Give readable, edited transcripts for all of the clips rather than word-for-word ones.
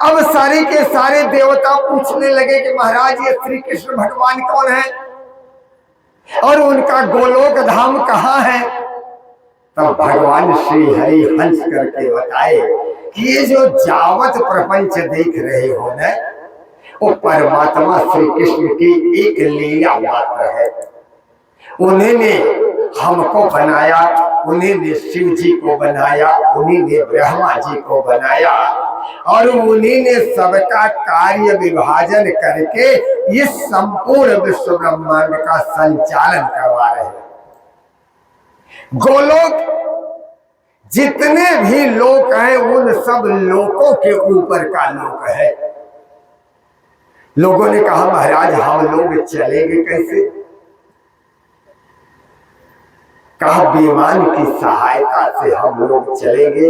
अब सारे के सारे देवता पूछने लगे कि महाराज ये श्री कृष्ण भगवान कौन है और उनका गोलोक धाम कहाँ है। तब भगवान श्री हरि हंस करके बताए कि ये जो जावत प्रपंच देख रहे हो न, वो परमात्मा श्री कृष्ण की एक लीला मात्र है। उन्हीं ने हमको बनाया, उन्हीं ने शिव जी को बनाया, उन्हीं ने ब्रह्मा जी को बनाया और उन्हीं ने सबका कार्य विभाजन करके इस संपूर्ण विश्व ब्रह्मांड का संचालन करवा रहे हैं। गोलोक जितने भी लोक हैं उन सब लोकों के ऊपर का लोक है। लोगों ने कहा महाराज हम लोग चलेंगे कैसे। कहा विमान की सहायता से हम लोग चलेंगे।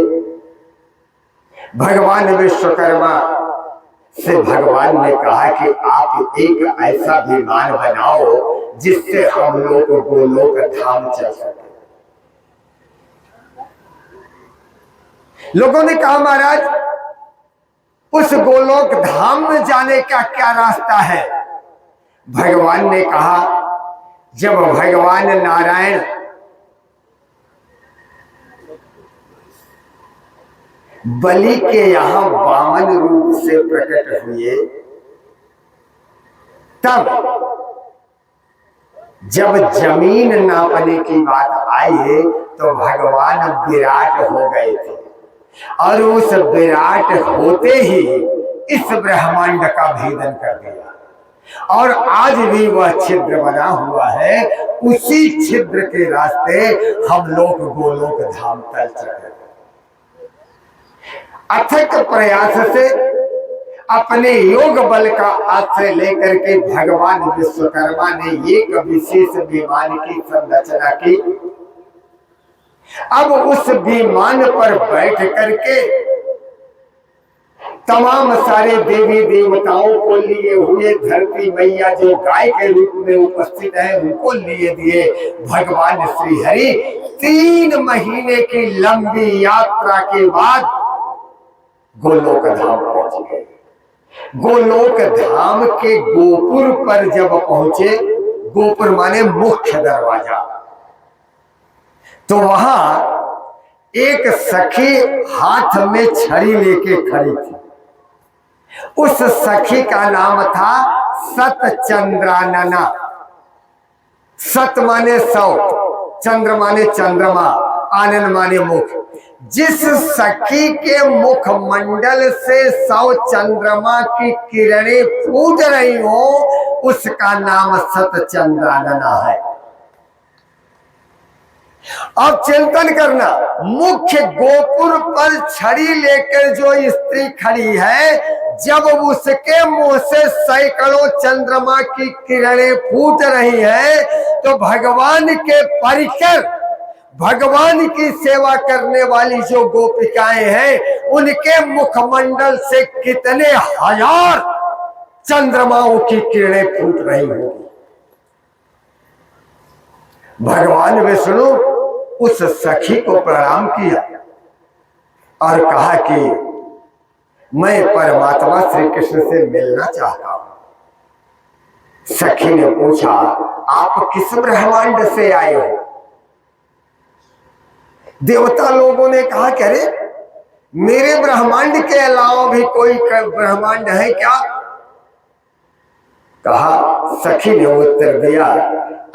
भगवान विश्वकर्मा से भगवान ने कहा कि आप एक ऐसा विमान बनाओ जिससे हम लोग गोलोक धाम चल सके। लोगों ने कहा महाराज उस गोलोक धाम में जाने का क्या रास्ता है। भगवान ने कहा जब भगवान नारायण बलि के यहां वामन रूप से प्रकट हुए, तब जब जमीन नापने की बात आई तो भगवान विराट हो गए थे और उस विराट होते ही इस ब्रह्मांड का भेदन कर दिया और आज भी वह छिद्र बना हुआ है। उसी छिद्र के रास्ते हम लोग गोलोक धाम तल चले। अथक प्रयास से अपने योग बल का आश्रय लेकर के भगवान विश्वकर्मा ने एक विशेष विमान की संरचना की। अब उस विमान पर बैठ करके तमाम सारे देवी देवताओं को लिए हुए, धरती मैया जो गाय के रूप में उपस्थित है उनको लिए दिए भगवान श्री हरि 3 महीने की लंबी यात्रा के बाद गोलोक धाम पहुंच गए। गोलोक धाम के गोपुर पर जब पहुंचे, गोपुर माने मुख्य दरवाजा, तो वहां एक सखी हाथ में छड़ी लेके खड़ी थी। उस सखी का नाम था सतचंद्रानना। सत माने 100, चंद्र माने चंद्रमा, आनन माने मुख। जिस सखी के मुख मंडल से 100 चंद्रमा की किरणें फूट रही हो उसका नाम सतचंद्रानना है। अब चिंतन करना, मुख्य गोपुर पर छड़ी लेकर जो स्त्री खड़ी है, जब उसके मुंह से सैकड़ों चंद्रमा की किरणें फूट रही है तो भगवान के परिकर, भगवान की सेवा करने वाली जो गोपिकाएं हैं उनके मुखमंडल से कितने हजार चंद्रमाओं की किरणें फूट रही होगी। भगवान विष्णु उस सखी को प्रणाम किया और कहा कि मैं परमात्मा श्री कृष्ण से मिलना चाहता हूं। सखी ने पूछा आप किस ब्रह्मांड से आए हो। देवता लोगों ने कहा कि अरे मेरे ब्रह्मांड के अलावा भी कोई ब्रह्मांड है क्या। कहा, सखी ने उत्तर दिया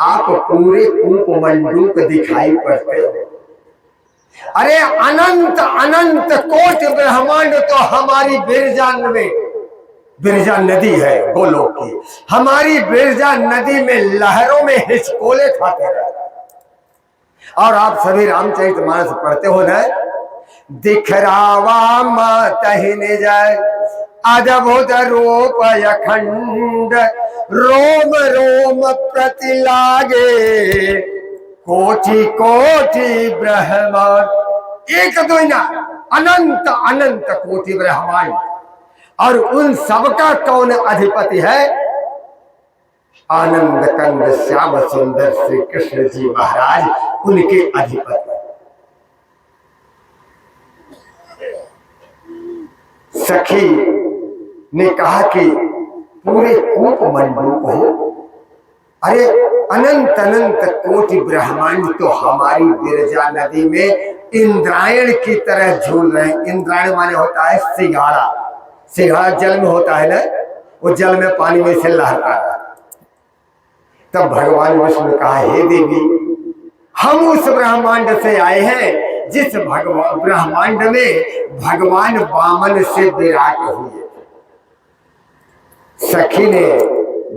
आप पूरे कूपमंडूक दिखाई पड़ते हो। अरे अनंत अनंत कोटि ब्रह्मांड तो हमारी बिरजा नदी है गोलोक की। हमारी बिरजा नदी में लहरों में हिचकोले खाते रहे। और आप सभी रामचरितमानस पढ़ते हो ना, दिखरावा मातहिन जाय अद्भुत रूप अखंड, रोम रोम प्रति लागे कोटि कोटि ब्रह्मांड। एक दो ना, अनंत अनंत कोटि ब्रह्मांड। और उन सबका कौन अधिपति है। आनंद कंद श्याम सुंदर श्री कृष्ण जी महाराज उनके अधिपति। सखी ने कहा कि पूरे कूप मंडूक हो, अरे अनंत अनंत कोटि ब्रह्मांड तो हमारी विरजा नदी में इंद्रायण की तरह झूल रहे हैं। इंद्रायण माने होता है सिंघाड़ा, सिंघाड़ा जल में होता है ना, वो जल में पानी में से लहरता है। तब भगवान विष्णु ने कहा, हे देवी, हम उस ब्रह्मांड से आए हैं जिस भगवान ब्रह्मांड में भगवान वामन से विराट हुए। सखी ने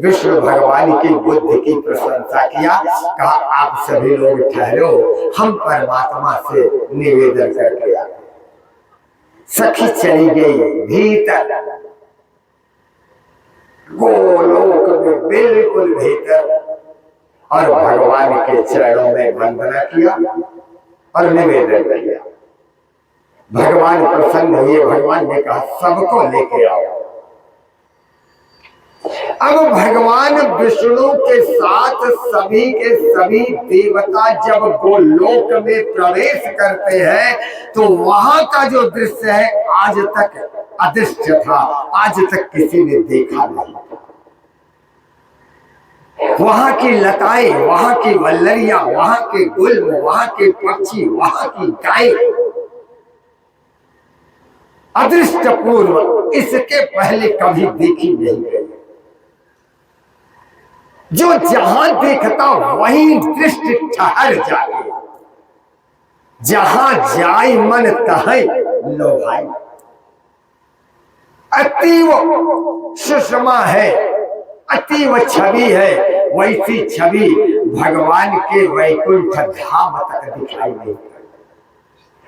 विष्णु भगवान की बुद्धि की प्रशंसा किया, कहा आप सभी लोग ठहरो, हम परमात्मा से निवेदन करके आए। सखी चली गई भीतर, गोलोक में बिल्कुल भीतर, और भगवान के चरणों में वंदना किया और निवेदन किया। भगवान प्रसन्न हुए। भगवान ने कहा सबको लेके आओ। अब भगवान विष्णु के साथ सभी के सभी देवता जब गोलोक में प्रवेश करते हैं तो वहां का जो दृश्य है आज तक अदृश्य था, आज तक किसी ने देखा नहीं। वहां की लताएं, वहां की वल्लरियां, वहां के गुल्म, वहां के पक्षी, वहां की गाय अदृश्य पूर्व इसके पहले कभी देखी नहीं गई। जो जहां देखता वहीं दृष्टि ठहर जाए, जहां जाय मन तहै लोभाई। अतीव सुषमा है, अतीव छवि है, वैसी छवि भगवान के वैकुंठ धाम तक दिखाई नहीं।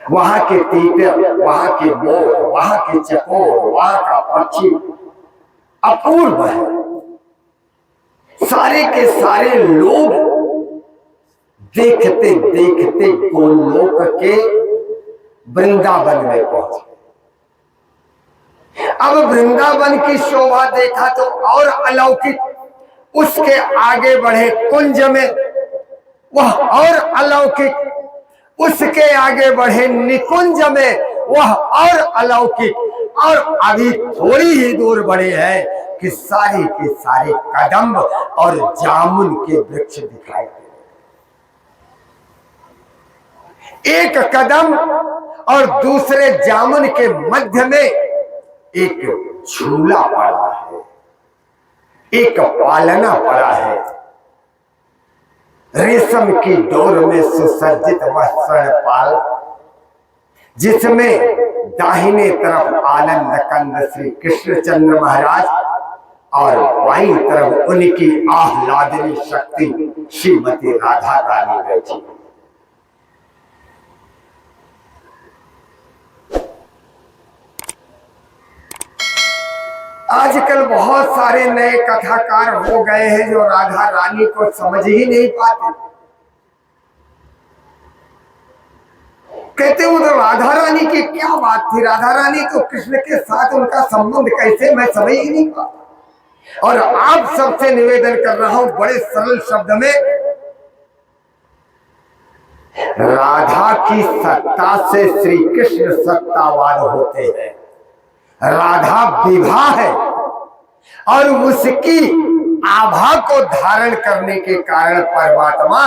वहां के तीतर, वहां के मोर, वहां के चकोर, वहां का पक्षी अपूर्व है। सारे के सारे लोग देखते देखते गोलोक के वृंदावन में पहुंचे। अब वृंदावन की शोभा देखा तो और अलौकिक, उसके आगे बढ़े कुंज में वह और अलौकिक, उसके आगे बढ़े निकुंज में वह और अलौकिक, और अभी थोड़ी ही दूर बढ़े हैं कि सारे के सारे कदम्ब और जामुन के वृक्ष दिखाई दे। एक कदम और दूसरे जामुन के मध्य में एक झूला पड़ा है, एक पालना पड़ा है। रेशम की डोर में सुसज्जित वह स्वर्णपाल, जिसमें दाहिने तरफ आनंद कंद श्री कृष्णचंद्र महाराज और बाईं तरफ उनकी आह्लादिनी शक्ति श्रीमती राधा रानी बैठी। आजकल बहुत सारे नए कथाकार हो गए हैं जो राधा रानी को समझ ही नहीं पाते। कहते वो तो राधा रानी की क्या बात थी, राधा रानी तो कृष्ण के साथ उनका संबंध कैसे, मैं समझ ही नहीं पाता। और आप सबसे निवेदन कर रहा हूं बड़े सरल शब्द में, राधा की सत्ता से श्री कृष्ण सत्तावान होते हैं। राधा विभा है और उसकी आभा को धारण करने के कारण परमात्मा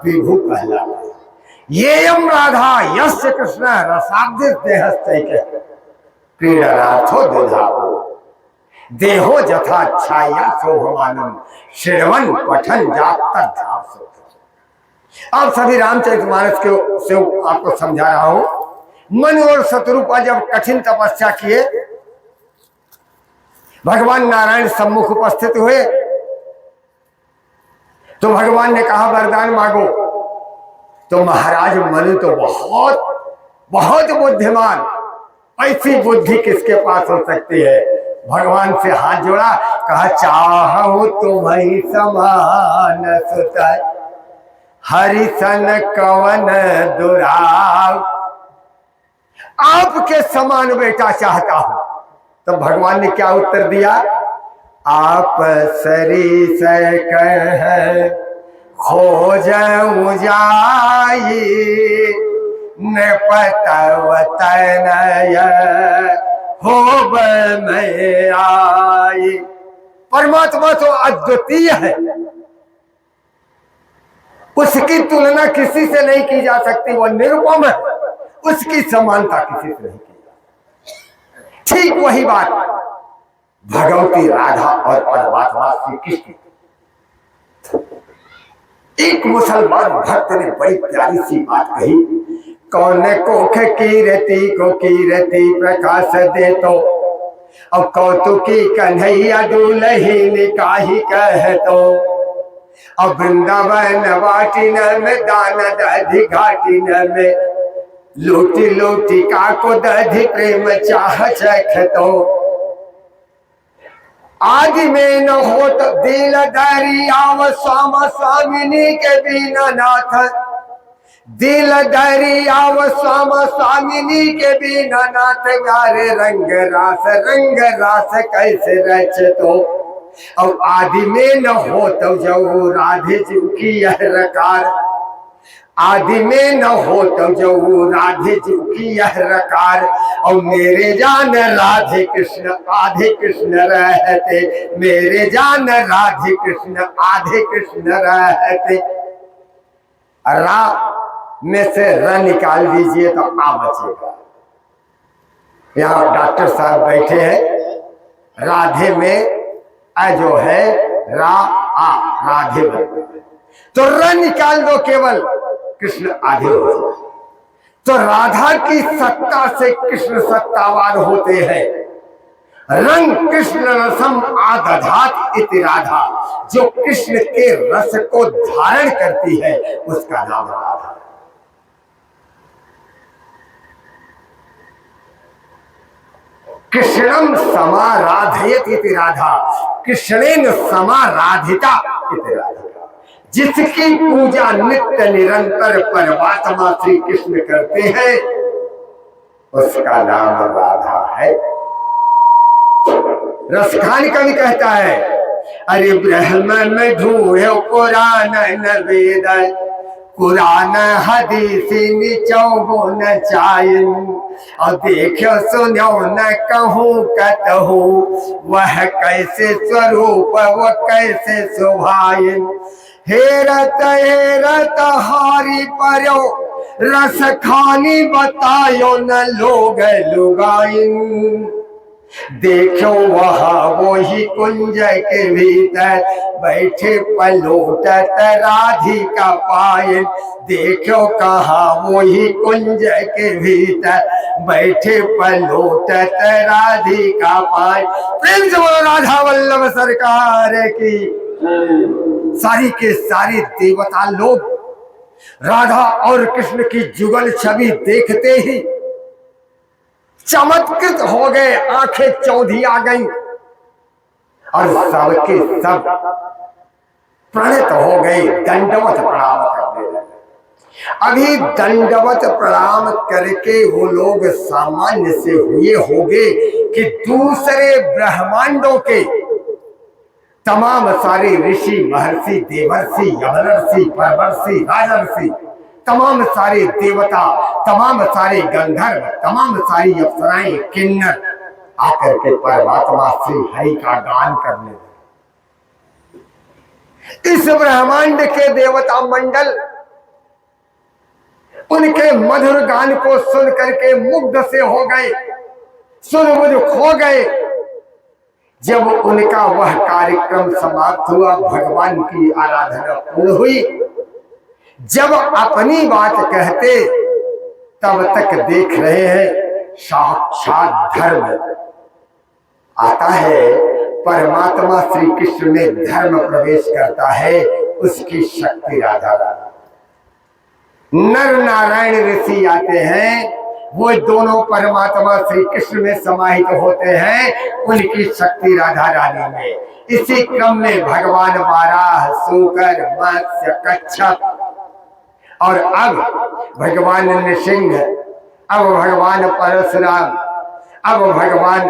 विभु कहलाता है। येयम राधा यस्य कृष्ण रसाब्दि देहस्तैके क्रीडनार्थो दधाहो देहो जथा छाया शोभमानम श्रवण पठन जात। आप सभी रामचरितमानस के से आपको समझा रहा हूं। मन और शत्रुपा जब कठिन तपस्या किए, भगवान नारायण सम्मुख उपस्थित हुए तो भगवान ने कहा वरदान मांगो। तो महाराज मनु तो बहुत बुद्धिमान, ऐसी बुद्धि किसके पास हो सकती है। भगवान से हाथ जोड़ा, कहा चाहूं तुम्हें समान सुत हरिसन कवन दुराव, आपके समान बेटा चाहता हूं। तो भगवान ने क्या उत्तर दिया, आप सरी से कह खोज उजाई नपतव तनय हो मैं आई। परमात्मा तो अद्वितीय है, उसकी तुलना किसी से नहीं की जा सकती, वो निरुपम है, उसकी समानता किसी से नहीं की जा। ठीक वही बात भगवती राधा और परमात्मा श्री कृष्ण। एक मुसलमान भक्त ने बड़ी प्यारी सी बात कही, कौन कोख कीरति को कीरति प्रकाश दे तो, अब कौतुकी कन्हैया दूल्ही काहि कह तो, अब वृंदावन वाटिन में दान दधि घाटिन में, लूटी लूटी का को दधि प्रेम चाह चख तो, आदि में न हो तो दिल दरियाव स्वाम स्वामिनी के बिना नाथ, दिल दरियाव स्वाम स्वामिनी के बिना नाथ, गारे रंग रास कैसे रच तो, अब आदि में न हो तो जो राधे जी की यह रकार, आदि में न हो तो जो राधे जी की यह रकार, और मेरे जान राधे कृष्ण आधे कृष्ण रहते, मेरे जान राधे कृष्ण आधे कृष्ण रहते। रा में से र निकाल दीजिए तो आ बचेगा। यहाँ डॉक्टर साहब बैठे हैं, राधे में आ जो है रा आ, राधे बनता है, तो र निकाल दो केवल, कृष्ण आधे हो जाए। तो राधा की सत्ता से कृष्ण सत्तावान होते हैं। रंग कृष्ण रसम आदधात इति राधा, जो कृष्ण के रस को धारण करती है उसका नाम राधा। कृष्णम समाराधयत इति राधा, कृष्णेन समाराधिता इति राधा। जिसकी पूजा नित्य निरंतर परमात्मा श्री कृष्ण करते हैं उसका नाम राधा है। रसखान कवि कहता है, अरे ब्रह्म में ढूंढो कुरान न वेद, कुरान हदीस निचो न चाइन, और देखो सुनो न कहूँ कतहु, वह कैसे स्वरूप वह कैसे शोभाइन, हेरत हेरत हारी पर्यो रस खानी बतायो न लोग लुगाइन, देखो वहाँ वही कुंज के भीतर बैठे पलोटत राधिका पायल, देखो कहाँ वही कुंज के भीतर बैठे पलोटत राधिका पायल। प्रेम से बोलो राधा वल्लभ सरकार की। सारी के सारे देवता लोग राधा और कृष्ण की जुगल छवि देखते ही चमत्कृत हो गए, आंखें चौंधी आ गई और सबके सब प्रणित हो गए, दंडवत प्रणाम करने लगे। अभी दंडवत प्रणाम करके वो लोग सामान्य से हुए होंगे कि दूसरे ब्रह्मांडों के तमाम सारे ऋषि महर्षि देवर्षि यमनर्षि परवर्षि राजर्षि, तमाम सारे देवता, तमाम सारे गंधर्व, तमाम सारी अप्सराएं किन्नर आकर के परमात्मा श्री हरि का गान करने लगे। इस ब्रह्मांड के देवता मंडल उनके मधुर गान को सुन करके मुग्ध से हो गए, सुन खो गए। जब उनका वह कार्यक्रम समाप्त हुआ, भगवान की आराधना पूर्ण हुई, जब अपनी बात कहते तब तक देख रहे हैं साक्षात धर्म आता है, परमात्मा श्री कृष्ण में धर्म प्रवेश करता है, उसकी शक्ति राधा राधा। नर नारायण ऋषि आते हैं, वो दोनों परमात्मा श्री कृष्ण में समाहित होते हैं, उनकी शक्ति राधा रानी में। इसी क्रम में भगवान वाराह, सूकर, मत्स्य, कच्छप और अब भगवान नृसिंह, अब भगवान परशुराम, अब भगवान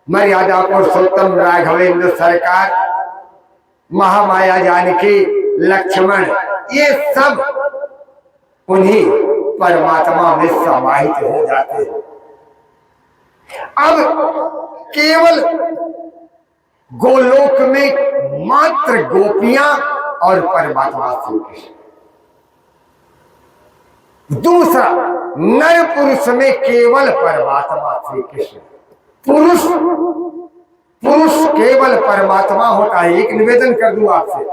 मर्यादा पुरुषोत्तम राघवेंद्र सरकार, महामाया जानकी, लक्ष्मण, ये सब उन्हीं परमात्मा में समाहित हो जाते हैं। अब केवल गोलोक में मात्र गोपियां और परमात्मा श्री कृष्ण। दूसरा, नर पुरुष में केवल परमात्मा श्री कृष्ण। पुरुष केवल परमात्मा होता है। एक निवेदन कर दूं आपसे,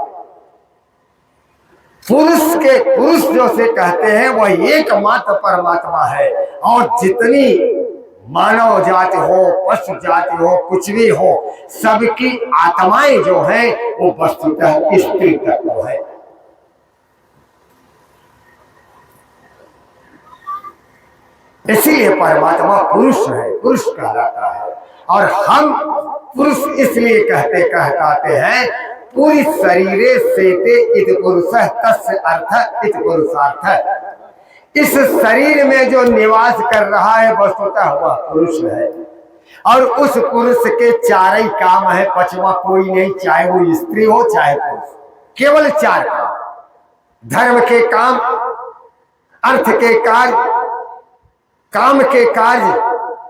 पुरुष जो से कहते हैं वह एकमात्र परमात्मा है। और जितनी मानव जाति हो, पशु जाति हो, कुछ भी हो, सबकी आत्माएं जो हैं वो वस्तुतः स्त्री तत्व है। इसीलिए परमात्मा पुरुष है, पुरुष कहलाता है। और हम पुरुष इसलिए कहते हैं, पूरी शरीरे सेते इत पुरुषः तस्य अर्थ इत पुरुषार्थ। इस शरीर में जो निवास कर रहा है वस्तुतः वह पुरुष है। और उस पुरुष के चार ही काम है, पांचवा कोई नहीं, चाहे वो स्त्री हो चाहे पुरुष। केवल चार काम, धर्म के काम, अर्थ के कार्य, काम के कार्य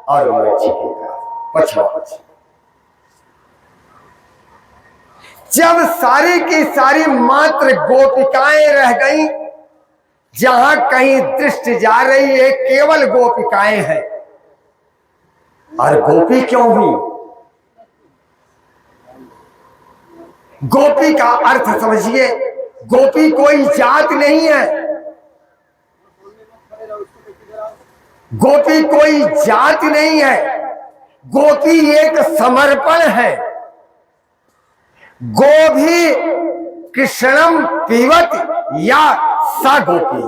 और मोक्ष के कार्य, पांचवा। जब सारी की सारी मात्र गोपिकाएं रह गई, जहां कहीं दृष्टि जा रही है केवल गोपिकाएं हैं। और गोपी क्यों हुई? गोपी का अर्थ समझिए, गोपी कोई जात नहीं है, गोपी कोई जात नहीं है, गोपी एक समर्पण है। गोभी कृष्णम पीवत या सा गोपी,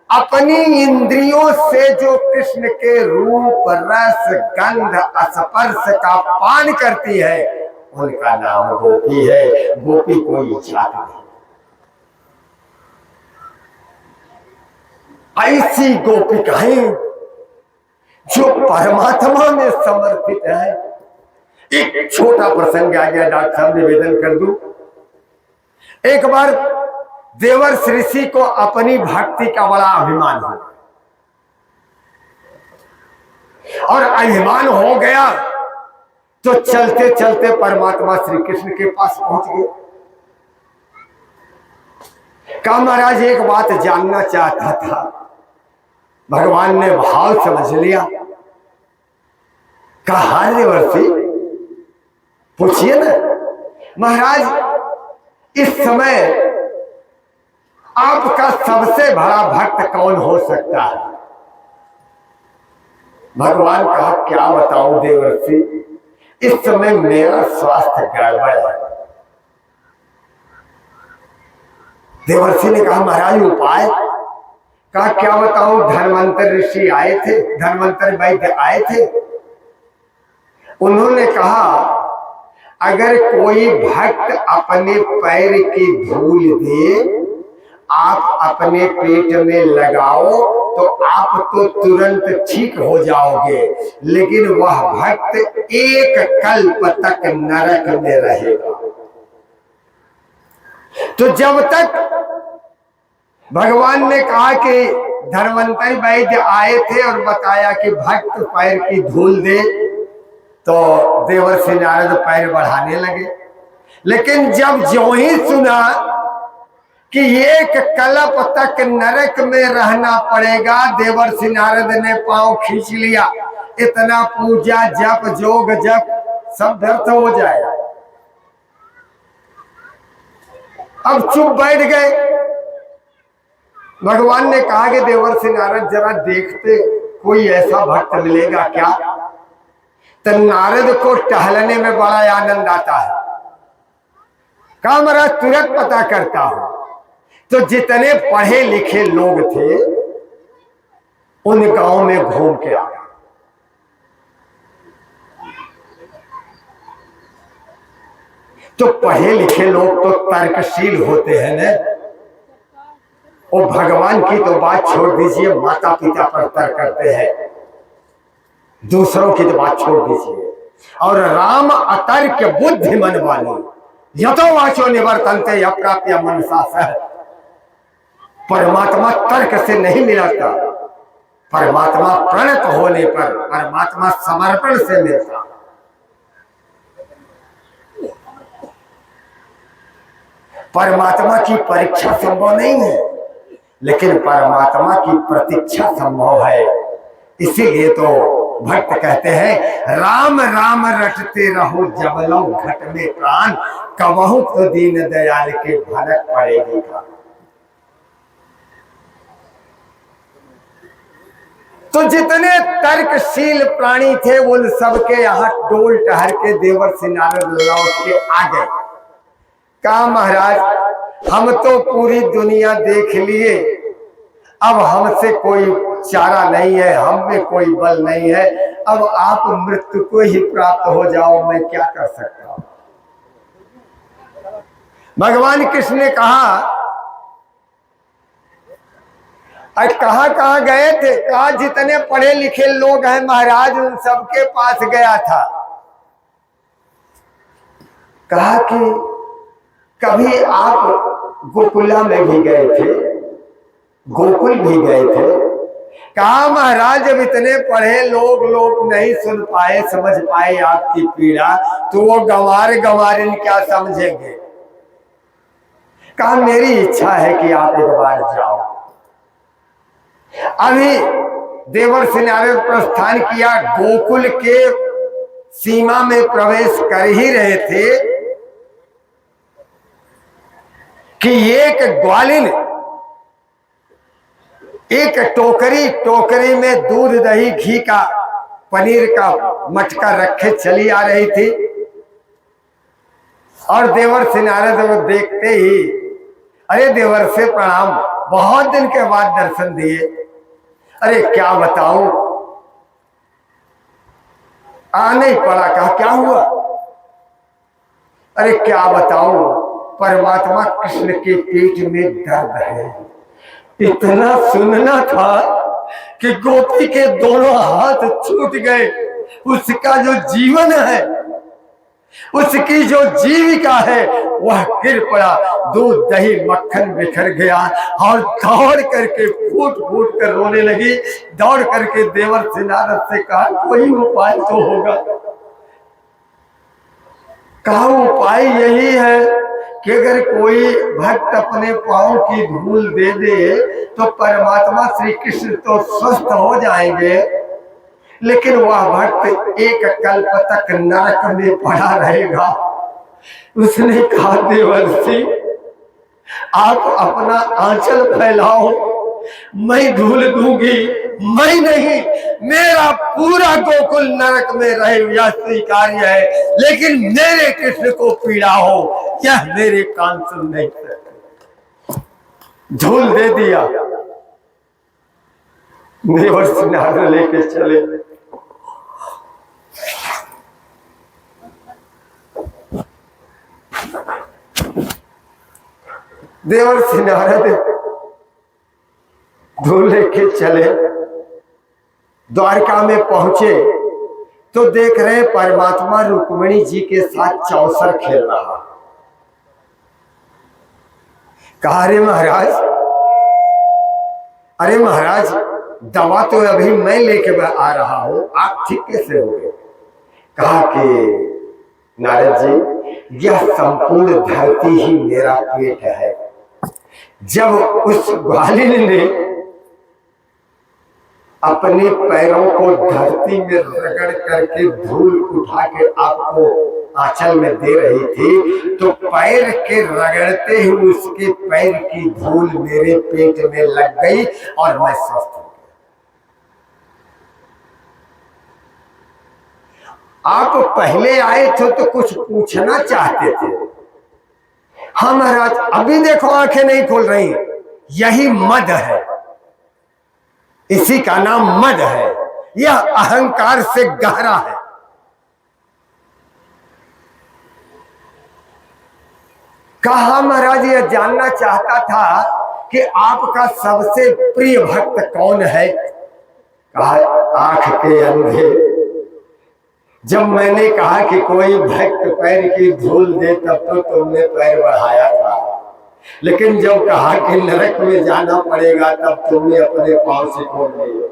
अपनी इंद्रियों से जो कृष्ण के रूप, रस, गंध, स्पर्श का पान करती है उनका नाम गोपी है। गोपी कोई जात नहीं। ऐसी गोपिकाएं जो परमात्मा में समर्पित है। एक छोटा प्रसंग आ गया, डॉक्टर साहब निवेदन कर दूं। एक बार देवर ऋषि को अपनी भक्ति का बड़ा अभिमान हो, और अभिमान हो गया तो चलते चलते परमात्मा श्री कृष्ण के पास पहुंच गए। कहा महाराज एक बात जानना चाहता था। भगवान ने भाव समझ लिया। कहा देवर्षि पूछिए ना। महाराज इस समय आपका सबसे बड़ा भक्त कौन हो सकता है? भगवान कहा क्या बताऊं देवर्षि, इस समय मेरा स्वास्थ्य गड़बड़ है। देवर्षि ने कहा महाराज उपाय? कहा क्या बताऊं, धन्वंतर ऋषि आए थे, धन्वंतर वैद्य आए थे। उन्होंने कहा अगर कोई भक्त अपने पैर की धूल दे, आप अपने पेट में लगाओ तो आप तो तुरंत ठीक हो जाओगे, लेकिन वह भक्त एक कल्प तक नरक में रहेगा। तो जब तक भगवान ने कहा कि धन्वंतरी वैद्य आए थे और बताया कि भक्त पैर की धूल दे, तो देवर्षि नारद पैर बढ़ाने लगे। लेकिन जब ज्यों ही सुना कि एक कल्प तक नरक में रहना पड़ेगा, देवर्षि नारद ने पांव खींच लिया। इतना पूजा जप जोग जप सब व्यर्थ हो जाएगा। अब चुप बैठ गए। भगवान ने कहा कि देवर्षि नारद जरा देखते कोई ऐसा भक्त मिलेगा क्या? तो नारद को टहलने में बड़ा आनंद आता है। कहा महाराज तुरंत पता करता हूं। तो जितने पढ़े लिखे लोग थे उन गांव में घूम के आ गए। तो पढ़े लिखे लोग तो तर्कशील होते हैं ना। और भगवान की तो बात छोड़ दीजिए, माता पिता पर तर्क करते हैं, दूसरों की तो बात छोड़ दीजिए। और राम अतर्क बुद्धि मन वाली, यतो वाचो निवर्तन्ते अप्राप्य मनसा सह। परमात्मा तर्क से नहीं मिलाता, परमात्मा प्रणत होने पर परमात्मा समर्पण से मिलता। परमात्मा की परीक्षा संभव नहीं है, लेकिन परमात्मा की प्रतीक्षा संभव है। इसीलिए तो भक्त कहते हैं राम राम रटते रहो जबलों घट में प्राण, कबहू तो दीन दयाल के भनक पड़ेगी का। तो जितने तर्कशील प्राणी थे उन सबके यहाँ टोल टहर के देवर्षि नारद लौट के आ गए। कहा महाराज हम तो पूरी दुनिया देख लिए, अब हमसे कोई चारा नहीं है, हम में कोई बल नहीं है, अब आप मृत्यु को ही प्राप्त हो जाओ, मैं क्या कर सकता हूं। भगवान कृष्ण ने कहा कहाँ गए थे? कहा जितने पढ़े लिखे लोग हैं महाराज उन सबके पास गया था। कहा कि कभी आप गोकुला में भी गए थे, गोकुल भी गए थे? कहा महाराज जब इतने पढ़े लोग नहीं सुन पाए समझ पाए आपकी पीड़ा, तो वो गंवार गंवारिन क्या समझेंगे। कहा मेरी इच्छा है कि आप एक बार जाओ। अभी देवर्षि नारद प्रस्थान किया, गोकुल के सीमा में प्रवेश कर ही रहे थे कि एक ग्वालिन एक टोकरी में दूध दही घी का पनीर का मटका रखे चली आ रही थी। और देवर्षि नारद वो देखते ही, अरे देवर्षि प्रणाम, बहुत दिन के बाद दर्शन दिए। अरे क्या बताऊं, आने ही पड़ा। कहा क्या हुआ? अरे क्या बताऊं, परमात्मा कृष्ण के पेट में दर्द है। इतना सुनना था कि गोपी के दोनों हाथ छूट गए। उसका जो जीवन है, उसकी जो जीविका है वह गिर पड़ा, दूध दही मक्खन बिखर गया और दौड़ करके फूट फूट कर रोने लगी। दौड़ करके देवर्षि नारद से कहा कोई उपाय तो होगा। कहा उपाय यही है कि अगर कोई भक्त अपने पांव की धूल दे दे तो परमात्मा श्री कृष्ण तो स्वस्थ हो जाएंगे, लेकिन वह भक्त एक कल्प तक नरक में पड़ा रहेगा। उसने कहा देवर्षि आप अपना आंचल फैलाओ, मैं धूल दूंगी, मैं नहीं, मेरा पूरा गोकुल नरक में रहे यह स्वीकार्य है, लेकिन मेरे कृष्ण को पीड़ा हो यह मेरे कान सुन नहीं सकते। धूल दे दिया, देवर्षि नारद लेके चले। देवर्षि नारद धूल लेके चले, द्वारका में पहुंचे तो देख रहे परमात्मा रुक्मिणी जी के साथ चौसर खेल रहा। कहा अरे महाराज दवा तो अभी मैं लेके आ रहा हूं, आप ठीक कैसे हो गए? कहा कि नारद जी यह संपूर्ण धरती ही मेरा पेट है। जब उस ग्वालिन ने अपने पैरों को धरती में रगड़ करके धूल उठा के आपको आंचल में दे रही थी, तो पैर के रगड़ते ही उसके पैर की धूल मेरे पेट में लग गई और मैं स्वस्थ हो गया। आप पहले आए थे तो कुछ पूछना चाहते थे। हाँ महाराज अभी देखो आंखें नहीं खोल रही, यही मद है, इसी का नाम मद है। यह अहंकार से गहरा है। कहा महाराज यह जानना चाहता था कि आपका सबसे प्रिय भक्त कौन है? कहा आंख के अंधे। जब मैंने कहा कि कोई भक्त पैर की धूल दे तब तो तुमने पैर बढ़ाया था, लेकिन जब कहा कि नरक में जाना पड़ेगा तब तुमने अपने पांव से खोल लिए।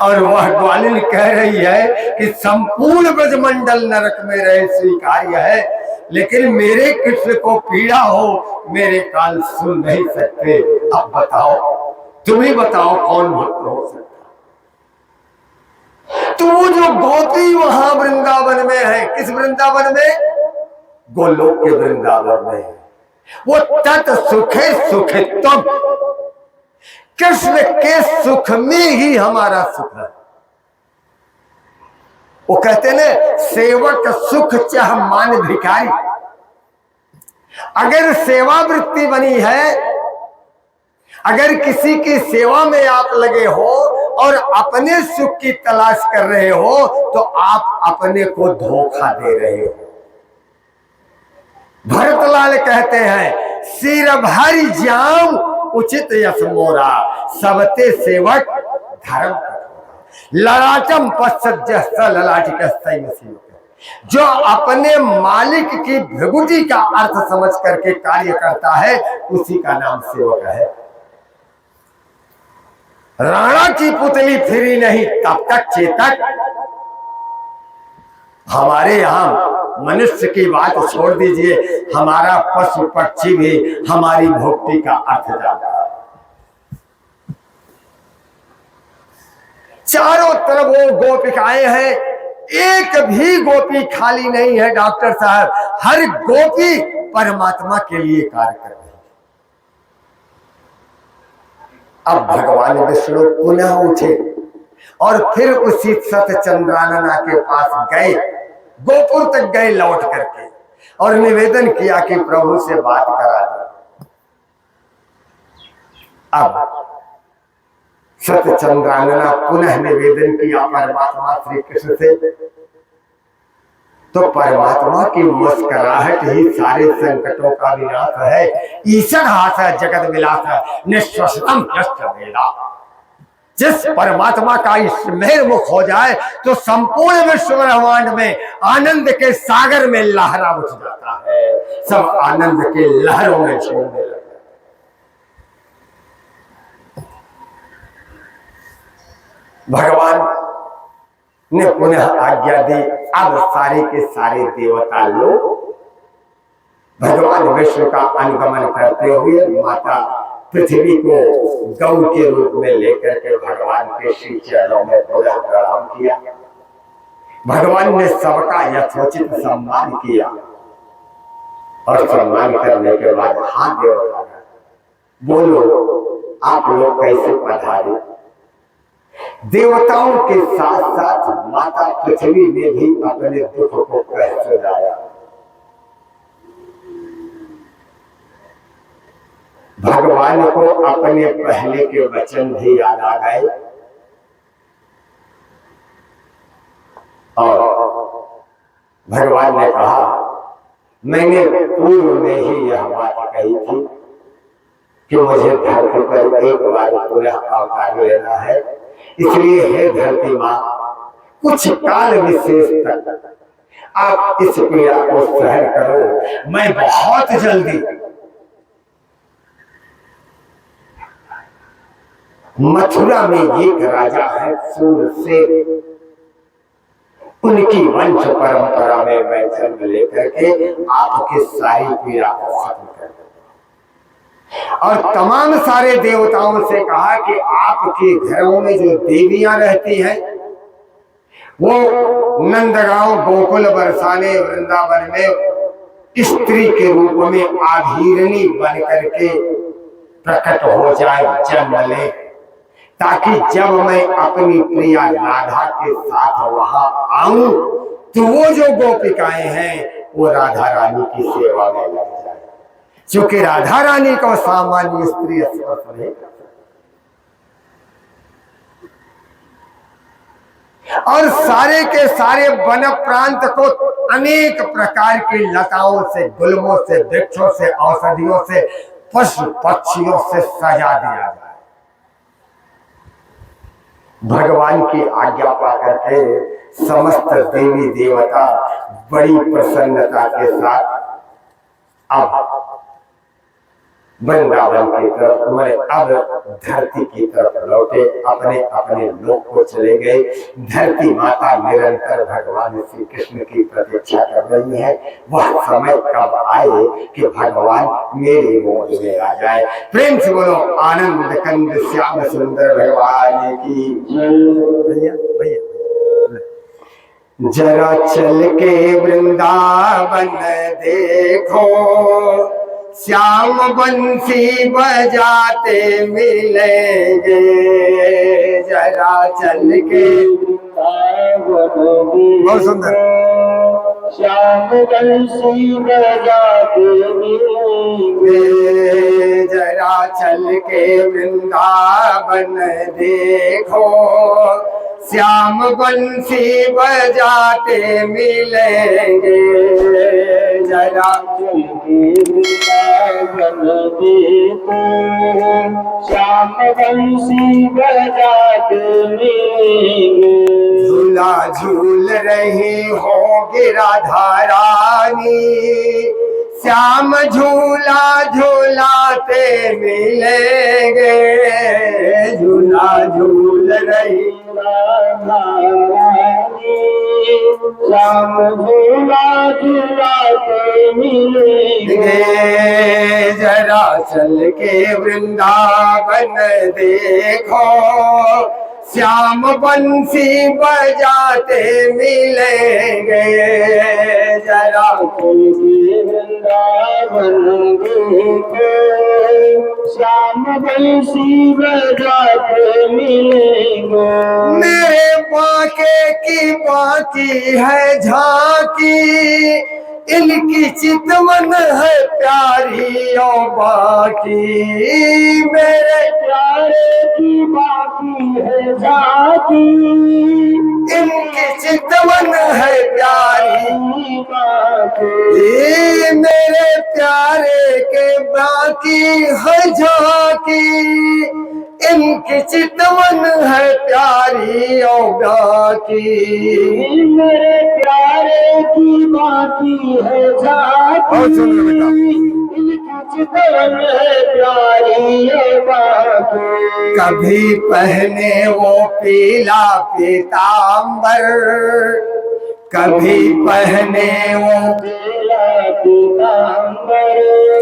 और वह ग्वालिन कह रही है कि संपूर्ण ब्रजमंडल नरक में रहे स्वीकार्य है, लेकिन मेरे कृष्ण को पीड़ा हो मेरे कान सुन नहीं सकते। अब बताओ, तुम ही बताओ कौन भक्त हो सकता? तो वो जो गोपी वहां वृंदावन में है, किस वृंदावन में? गोलोक के वृंदावन में है। वो तत् सुखे सुखित्वम, कृष्ण के सुख में ही हमारा सुख है। वो कहते ना, सेवक सुख चाह मान भिखारी। अगर सेवा वृत्ति बनी है, अगर किसी की सेवा में आप लगे हो और अपने सुख की तलाश कर रहे हो, तो आप अपने को धोखा दे रहे हो। भरतलाल कहते हैं, सिर भारी जाम उचित यश मोरा, सबते सेवक धर्म ललाटम पश्चात ललाटिक। जो अपने मालिक की भृगुटी का अर्थ समझ करके कार्य करता है, उसी का नाम सेवक है। राणा की पुतली फिरी नहीं तब तक चेतक। हमारे यहां मनुष्य की बात छोड़ दीजिए, हमारा पशु पक्षी भी हमारी भक्ति का अर्थ जानता है। चारों तरफ वो गोपिकाएं हैं, एक भी गोपी खाली नहीं है डॉक्टर साहब। हर गोपी परमात्मा के लिए कार्य कर रही है। अब भगवान विष्णु पुनः उठे और फिर उसी सत्यचंद्रानना के पास गए, गोपुर तक गए लौट करके, और निवेदन किया कि प्रभु से बात करा दो। अब सत्यचंद्रानना पुनः निवेदन किया परमात्मा श्री कृष्ण से, तो परमात्मा की मुस्कुराहट ही सारे संकटों का विनाश है। ईश्वर हास है जगत विलास, निश्वसतम यश्च वेदा। जिस परमात्मा का स्मेर मुख हो जाए तो संपूर्ण विश्व ब्रह्मांड में आनंद के सागर में लहरा उठ जाता है, सब आनंद के लहरों में झूमने लगता है। भगवान ने पुनः आज्ञा दी। अब सारे के सारे देवता लोग भगवान विष्णु का अनुगमन करते हुए माता पृथ्वी को गौ के रूप में लेकर के भगवान के श्री चरणों में पुनः प्रणाम किया। भगवान ने सबका यथोचित सम्मान किया और सम्मान करने के बाद हाथ देवता बोलो आप लोग कैसे पधारे। देवताओं के साथ साथ माता पृथ्वी ने भी अपने दुख को कह सुनाया। भगवान को अपने पहले के वचन भी याद आ गए और भगवान ने कहा, मैंने पूर्व में ही यह बात कही थी कि मुझे धरती पर एक बार पुनः अवतार लेना है, इसलिए हे धरती मां कुछ काल विशेष तक आप इस पीड़ा को सहन करो। मैं बहुत जल्दी मथुरा में एक राजा है सूरसेन, उनकी वंश परंपरा में मैं जन्म लेकर के आपके सारी पीड़ा को खत्म कर दूंगा। और तमाम सारे देवताओं से कहा कि आपके घरों में जो देवियां रहती हैं वो नंदगांव गोकुल बरसाने वृंदावन में स्त्री के रूप में आभीरणी बन करके प्रकट हो जाए, जन्म ले, ताकि जब मैं अपनी प्रिया राधा के साथ वहां आऊं तो वो जो गोपिकाएं हैं वो राधा रानी की सेवा में लग जाए, क्योंकि राधा रानी को सामान्य स्त्री स्पर्श नहीं कर सकती। और सारे के सारे वन प्रांत को अनेक प्रकार की लताओं से, गुल्मों से, वृक्षों से, औषधियों से, पशु पक्षियों से सजा दिया जाए। भगवान की आज्ञा पा करके समस्त देवी देवता बड़ी प्रसन्नता के साथ अब वृंदावन की तरफ मैंने अब धरती की तरफ लौटे, अपने अपने लोक को चले गए। धरती माता निरंतर भगवान श्री कृष्ण की प्रतीक्षा कर रही है, वह समय कब आए कि भगवान मेरे गोद में आ जाए। प्रेम से बोलो आनंद कंद श्याम सुंदर भगवान की भैया भैया। जरा चल के वृंदावन देखो, श्याम बंसी बजाते मिलेंगे। जरा चल के बहुत सुंदर, श्याम बंसी बजाते मिलेंगे। जरा चल के वृंदावन देखो, श्याम बंसी बजाते मिलेंगे। जरा चल के वृंदावन देखो, श्याम बंसी बजाते मिलेंगे। झूला झूल रही होगी राधा रानी, श्याम झूला झूलाते मिलेंगे। झूला झूल रही राधा रानी, श्याम झूला झूलाते मिलेंगे। जरा चल के वृंदावन देखो, श्याम बंसी बजाते मिलेंगे। जरा चल के वृंदावन देखो, श्याम बंसी बजाते मिलेंगे। मेरे बाके की बाकी है झांकी, इनकी चितवन है प्यारी और बाकी। मेरे प्यारे की बाकी है झांकी, इनकी चितवन है प्यारी बाकी। ये मेरे प्यारे के बाकी है झांकी, इनकी चितवन है प्यारी और बाकी। मेरे प्यारे की बाकी है झांकी, इनकी चितवन है प्यारी है बाकी। कभी पहने वो पीला पीतांबर, कभी पहने वो पीला पीतांबर,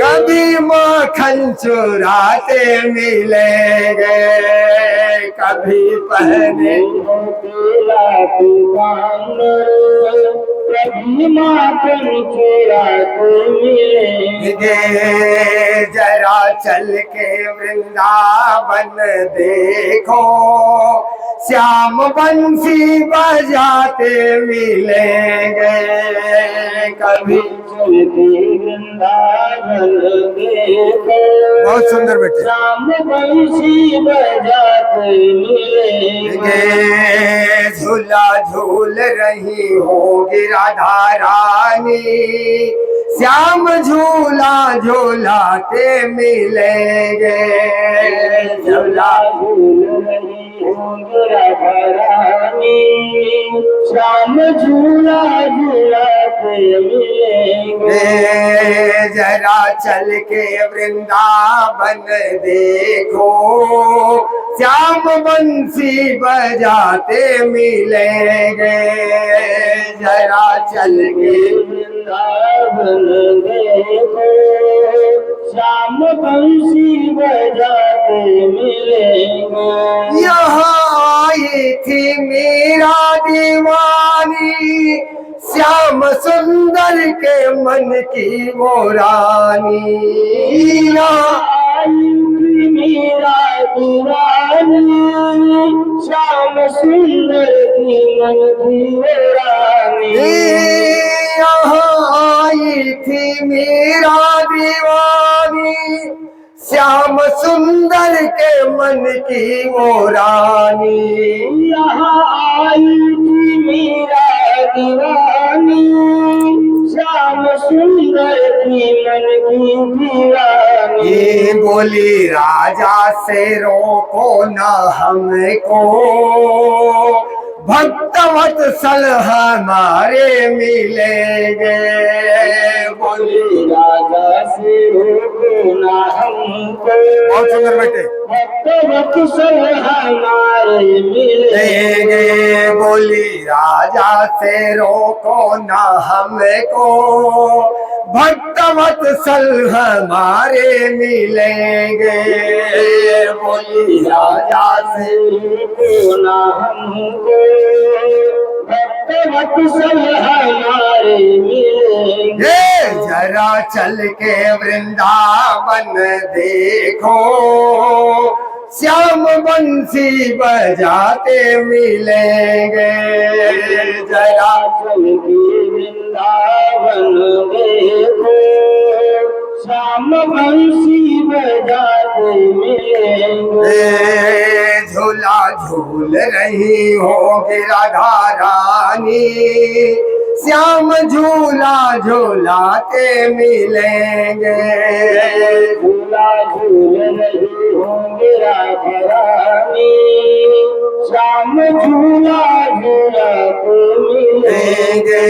कभी माखन चुराते मिलेंगे। कभी पहने पीला पीतांबर, कभी माखन चुराते मिलेंगे। जरा चल के वृंदावन देखो, श्याम बंसी बजाते मिलेंगे। कभी चल के वृंदावन देखो, बहुत सुंदर बेटे, श्याम बंसी बजाते मिलेंगे। झूला झूल रही होगी राधा रानी, श्याम झूला झूलाते मिलेंगे। झूला झूल रही होगी राधा रानी, श्याम झूला झूलाते मिलेंगे। जरा चल के वृंदावन देखो, श्याम बंसी बजाते मिलेंगे। जरा चल के वृंदावन देखो, श्याम बंसी बजाते मिलेंगे। यहाँ आई थी मेरा दीवानी, श्याम सुंदर के मन की वो रानी। आई थी मेरा दीवानी, श्याम सुंदर की मन की वो रानी। यहाँ आई थी मेरा दीवानी, श्याम सुंदर के मन की वो रानी। यहाँ आई थी मेरा दीवानी, श्याम सुंदर की मन की दीवानी। ये बोली राजा से रोको न हमको, भक्तवत्सल हमारे मिलेंगे। बोली राजा से रोको ना हमको, बहुत सुंदर बेटे। भक्त वत्सल हमारे मिलेंगे, बोली राजा से रोको न हमको, भक्त वत्सल हमारे मिलेंगे। बोली राजा से रोको ना हमको, भक्त वत्सल हमारे मिलेंगे। जरा चल के वृंदावन देखो, श्याम बंसी बजाते मिलेंगे। जरा चल के वृंदावन देखो, श्याम बंसी बजाते मिलेंगे। झूला झूल रही होगी राधा रानी, श्याम झूला झूलाते मिलेंगे। झूला झूल रही होंगे राधा रानी, श्याम झूला झूलाते मिलेंगे।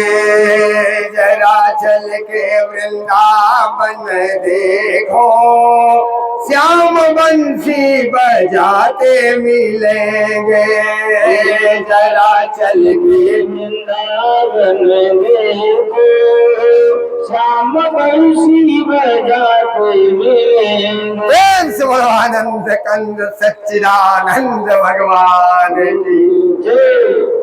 जरा चल के वृंदावन देखो, श्याम बंसी बजाते मिलेंगे। जरा चल के वृंदावन देखो, श्याम बंसी बजाते मिलेंगे। प्रेम से बोलो आनंद कंद सच्चिदानंद भगवान की जय।